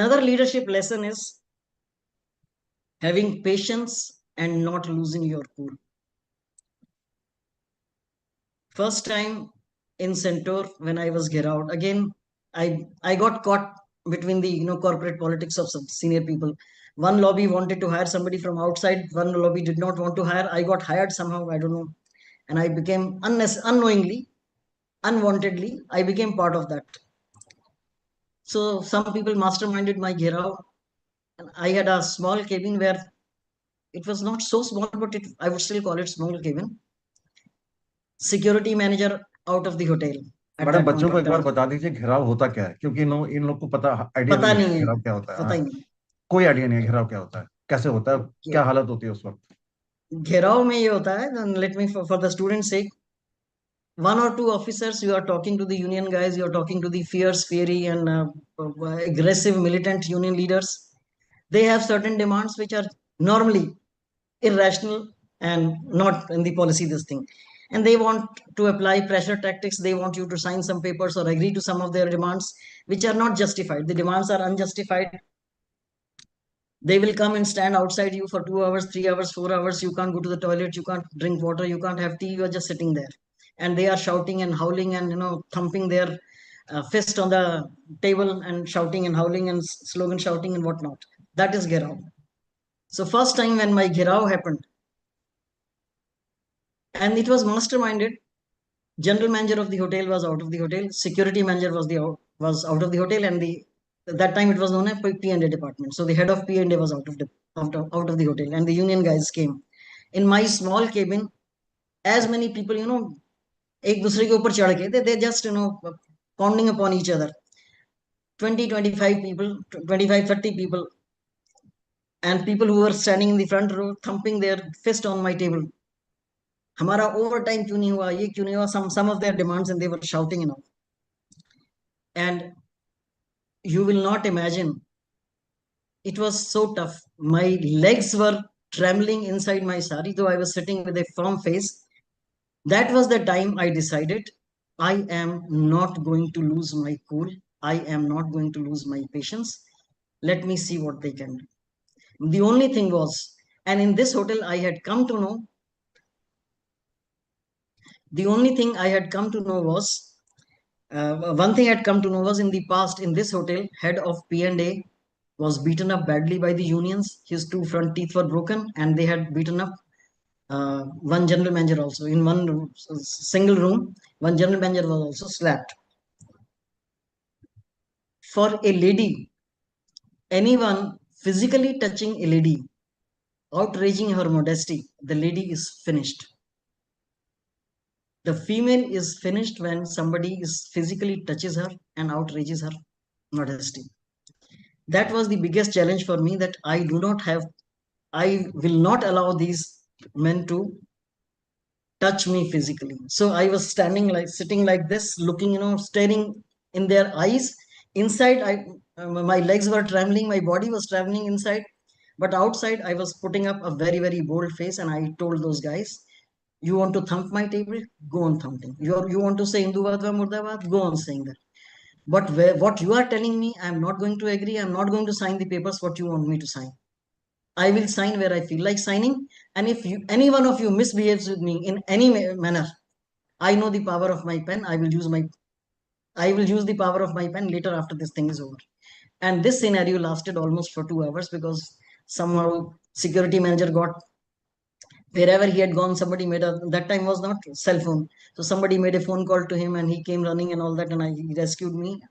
Another leadership lesson is having patience and not losing your cool. First time in Centaur when I was get out again, I got caught between the corporate politics of some senior people. One lobby wanted to hire somebody from outside. One lobby did not want to hire. I got hired somehow. I don't know, and I became unknowingly, unwantedly, I became part of that. So some people masterminded my Ghirao, and I had a small cabin where it was not so small, but I would still call it small cabin. Security manager out of the hotel at madam, that point बच्चों को of एक बार time. बता दीजिए घेराव होता क्या है, क्योंकि इन लोग को पता आइडिया भी पता नहीं है नहीं है, घेराव क्या होता है। पता हाँ, ही नहीं। कोई आइडिया नहीं है घेराव क्या होता है, कैसे होता है, क्या हालत होती है उस वक्त। घेराव में ये होता है, let me for the student sake, one or two officers, you are talking to the union guys, you are talking to the fierce, fiery, and aggressive militant union leaders. They have certain demands which are normally irrational and not in the policy this thing, and they want to apply pressure tactics. They want you to sign some papers or agree to some of their demands which are not justified. The demands are unjustified. They will come and stand outside you for 2 hours, 3 hours, 4 hours. You can't go to the toilet, you can't drink water, you can't have tea, you are just sitting there. And they are shouting and howling and thumping their fist on the table and shouting and howling and slogan shouting and whatnot. That is Girao. So first time when my Girao happened, and it was masterminded. General manager of the hotel was out of the hotel. Security manager was out of the hotel, and that time it was known as P&A department. So the head of P&A was out of the hotel, and the union guys came. In my small cabin, as many people, एक दूसरे के ऊपर चढ़ के they just pounding upon each other. 20, 25 people, 25, 30 people, and people who were standing in the front row thumping their fist on my table. हमारा over time क्यों नहीं हुआ, ये क्यों नहीं हुआ, some of their demands, and they were shouting and you will not imagine, it was so tough. My legs were trembling inside my sari, though I was sitting with a firm face. That was the time I decided I am not going to lose my cool. I am not going to lose my patience. Let me see what they can do. The only thing was, and in this hotel I had come to know, the only thing I had come to know was, one thing I had come to know was, in the past in this hotel, head of P&A was beaten up badly by the unions. His two front teeth were broken, and they had beaten up one general manager also. In one single room, one general manager was also slapped. For a lady, anyone physically touching a lady, outraging her modesty, the lady is finished. The female is finished when somebody is physically touches her and outrages her modesty. That was the biggest challenge for me, that I will not allow these men to touch me physically. So I was sitting like this, looking, staring in their eyes. Inside, my legs were trembling, my body was trembling inside, but outside I was putting up a very, very bold face, and I told those guys, you want to thump my table, go on thumping. You want to say Hindutva Murdabad, go on saying that. But what you are telling me, I'm not going to agree. I'm not going to sign the papers what you want me to sign. I will sign where I feel like signing. And if any one of you misbehaves with me in any manner, I know the power of my pen. I will use the power of my pen later after this thing is over. And this scenario lasted almost for 2 hours, because somehow security manager got, wherever he had gone, somebody that time was not cell phone. So somebody made a phone call to him, and he came running and all that, and he rescued me.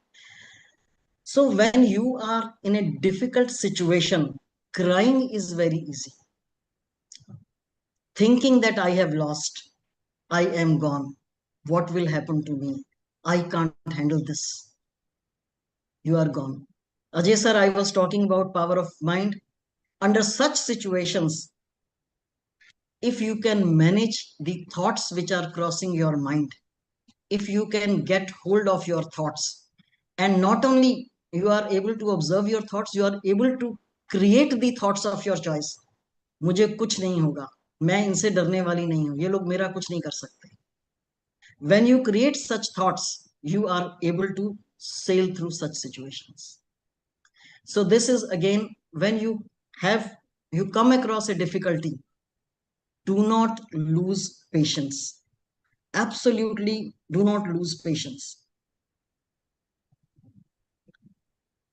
So when you are in a difficult situation, crying is very easy. Thinking that I have lost, I am gone, what will happen to me? I can't handle this. You are gone. Ajay sir, I was talking about power of mind. Under such situations, if you can manage the thoughts which are crossing your mind, if you can get hold of your thoughts, and not only you are able to observe your thoughts, you are able to create the thoughts of your choice. मुझे कुछ नहीं होगा, मैं इनसे डरने वाली नहीं हूं, ये लोग मेरा कुछ नहीं कर सकते. When you create such thoughts, you are able to sail through such situations. So this is again, when you come across a difficulty, do not lose patience. Absolutely do not lose patience.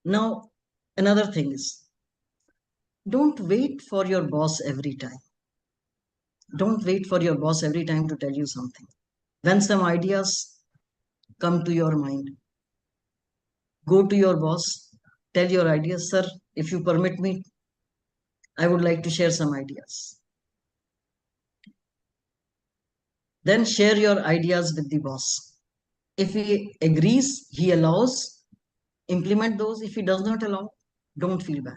Now, another thing is, don't wait for your boss every time. Don't wait for your boss every time to tell you something. When some ideas come to your mind, go to your boss, tell your ideas, sir, if you permit me, I would like to share some ideas. Then share your ideas with the boss. If he agrees, he allows, implement those. If he does not allow, don't feel bad.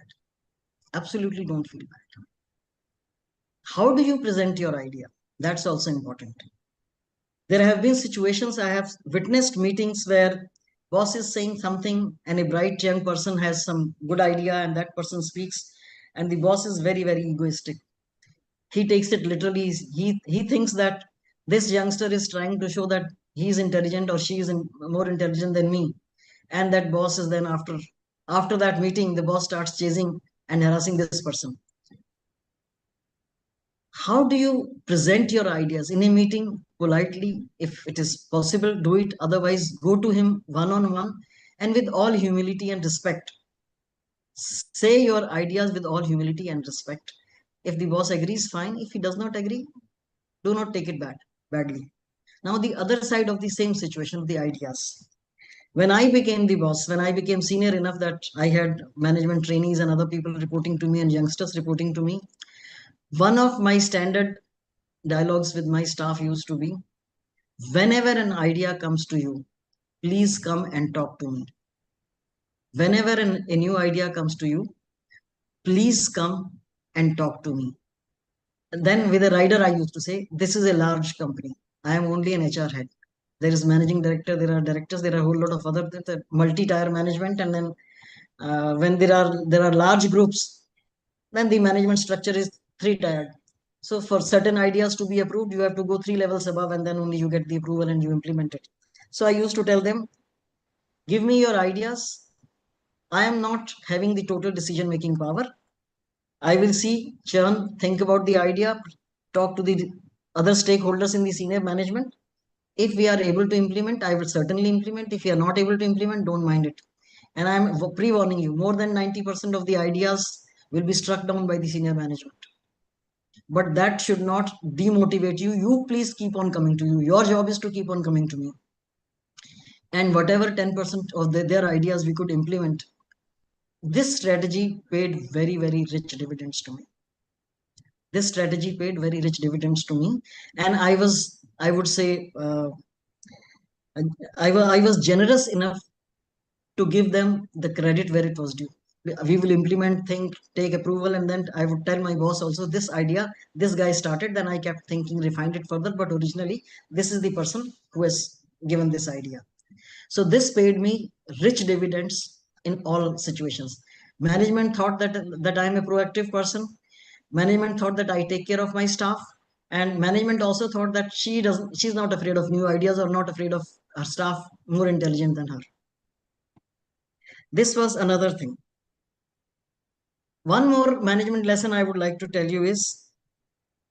Absolutely don't feel bad. How do you present your idea? That's also important. There have been situations, I have witnessed meetings where boss is saying something and a bright young person has some good idea and that person speaks, and the boss is very, very egoistic. He takes it literally. He thinks that this youngster is trying to show that he is intelligent or she is more intelligent than me. And that boss is then, after that meeting, the boss starts chasing and harassing this person. How do you present your ideas in a meeting? Politely, if it is possible, do it. Otherwise, go to him one on one, and with all humility and respect, say your ideas with all humility and respect. If the boss agrees, fine. If he does not agree, do not take it badly. Now, the other side of the same situation, the ideas. When I became the boss, when I became senior enough that I had management trainees and other people reporting to me and youngsters reporting to me, one of my standard dialogues with my staff used to be, whenever an idea comes to you, please come and talk to me. Whenever a new idea comes to you, please come and talk to me. And then with a rider, I used to say, this is a large company. I am only an HR head. There is managing director, there are directors, there are a whole lot of other multi-tier management. And then when there are large groups, then the management structure is three-tiered. So for certain ideas to be approved, you have to go 3 levels above, and then only you get the approval and you implement it. So I used to tell them, give me your ideas. I am not having the total decision making power. I will see, churn, think about the idea, talk to the other stakeholders in the senior management. If we are able to implement, I will certainly implement. If we are not able to implement, don't mind it. And I'm pre-warning you, more than 90% of the ideas will be struck down by the senior management. But that should not demotivate you. You please keep on coming to you. Your job is to keep on coming to me. And whatever 10% of their ideas we could implement, this strategy paid very, very rich dividends to me. This strategy paid very rich dividends to me. And I would say, I was generous enough to give them the credit where it was due. We will implement, think, take approval, and then I would tell my boss also, this idea, this guy started, then I kept thinking, refined it further, but originally, this is the person who has given this idea. So this paid me rich dividends in all situations. Management thought that I am a proactive person. Management thought that I take care of my staff, and management also thought that she's not afraid of new ideas or not afraid of her staff more intelligent than her. This was another thing. One more management lesson I would like to tell you is,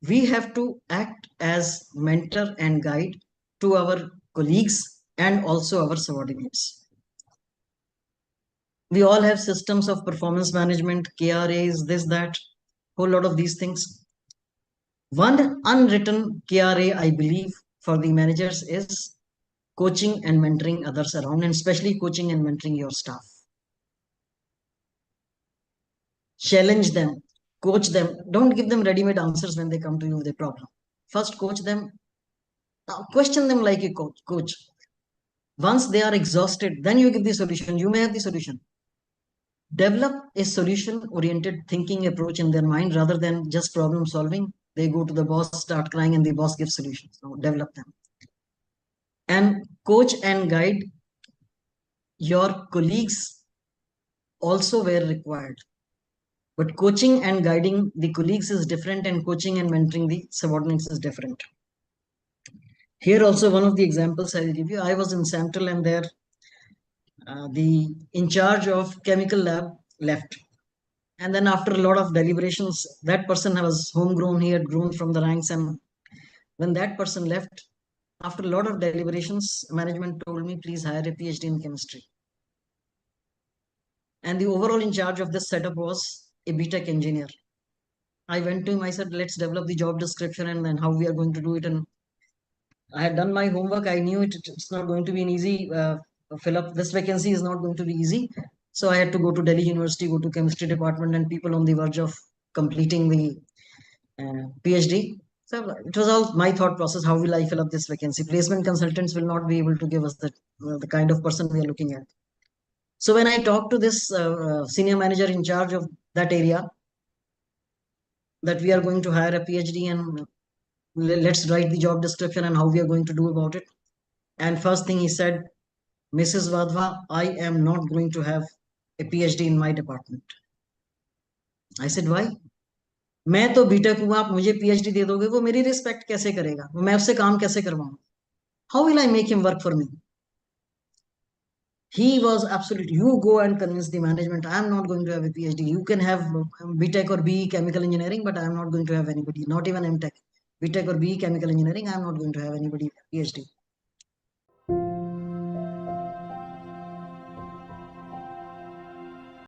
we have to act as mentor and guide to our colleagues and also our subordinates. We all have systems of performance management, KRAs, this, that, whole lot of these things. One unwritten KRA, I believe, for the managers is coaching and mentoring others around, and especially coaching and mentoring your staff. Challenge them, coach them. Don't give them ready-made answers when they come to you with a problem. First, coach them, question them like a coach. Once they are exhausted, then you give the solution. You may have the solution. Develop a solution-oriented thinking approach in their mind rather than just problem solving. They go to the boss, start crying, and the boss gives solutions. So develop them. And coach and guide your colleagues also where required. But coaching and guiding the colleagues is different, and coaching and mentoring the subordinates is different. Here also, one of the examples I will give you, I was in Central, and there the in charge of chemical lab left. And then after a lot of deliberations, that person was homegrown, he had grown from the ranks. And when that person left, after a lot of deliberations, management told me, please hire a PhD in chemistry. And the overall in charge of this setup was a BTech engineer. I went to him, I said, let's develop the job description and then how we are going to do it. And I had done my homework. I knew it's not going to be an easy fill up. This vacancy is not going to be easy. So I had to go to Delhi University, go to chemistry department, and people on the verge of completing the PhD. So it was all my thought process. How will I fill up this vacancy? Placement consultants will not be able to give us the kind of person we are looking at. So when I talked to this senior manager in charge of that area, that we are going to hire a PhD and let's write the job description and how we are going to do about it. And first thing he said, Mrs. Vadva, I am not going to have a PhD in my department. I said, why? मैं तो BTech हुआ, आप मुझे PhD दे दोगे, वो मेरी respect कैसे करेगा, मैं उससे काम कैसे करवाऊं? How will I make him work for me? He was absolute. You go and convince the management. I am not going to have a PhD. You can have BTech or BE chemical engineering, but I am not going to have anybody, not even MTech. BTech or BE chemical engineering, I am not going to have anybody PhD.